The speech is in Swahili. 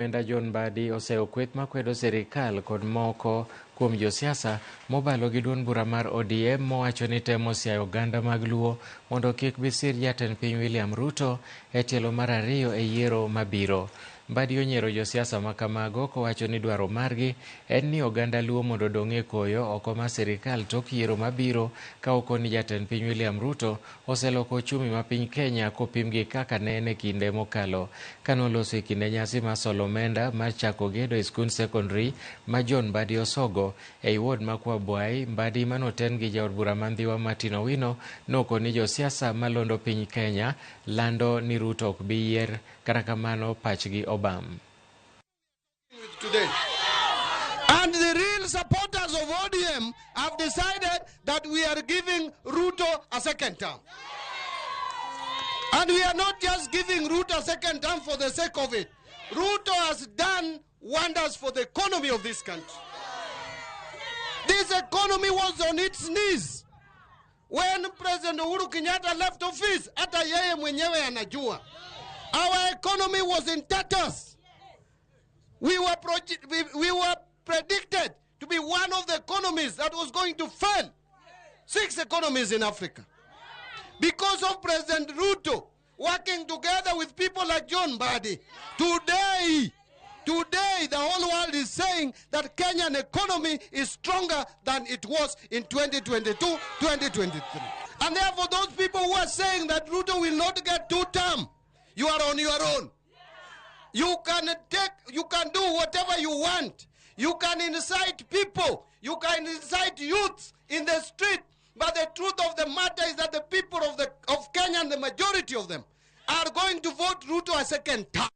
Mbadi oseokwet makwedo sirikal kod moko kuom josiasa mobalo gi duond bura mar ODM mowacho ni temo siayo oganda mag Luo mondo kik bisir Jatend piny William Ruto e tielo mar ariyo e yiero mabiro. Mbadi onyiero josiasa makamago kowacho ni dwaro margi en ni oganda Luo mondo dong' e koyo oko mar sirikal tok yiero mabiro ka okoni Jatend piny William Ruto oseloko uchumi ma piny Kenya kopim gi kaka ne en e kinde mokalo. Kanoloso e kinde nyasi mar solo omenda mar chako gedo e skund sekondari ma John Mbadi osogo ei wod ma Kwabwai. Mbadi manoten gi jaod bura mandhiwa Martin Owino nokoni josiasa malondo piny Kenya lando ni Ruto ok bi yier, kata kamano pachgi obam. Today. And the real supporters of ODM have decided that we are giving Ruto a second term. And we are not just giving Ruto a second term for the sake of it. Ruto has done wonders for the economy of this country. This economy was on its knees when President Uhuru Kenyatta left office. Hata yeye mwenyewe anajua. Our economy was in tatters. We were predicted to be one of the economies that was going to fail. 6 economies in Africa. Because of President Ruto working together with people like John Mbadi. Today, the whole world is saying that Kenyan economy is stronger than it was in 2022, 2023. And therefore, those people who are saying that Ruto will not get 2 terms, you are on your own. You can do whatever you want. You can incite people. You can incite youths in the street. But the truth of the matter is that the people of Kenya, and the majority of them, are going to vote Ruto a second term.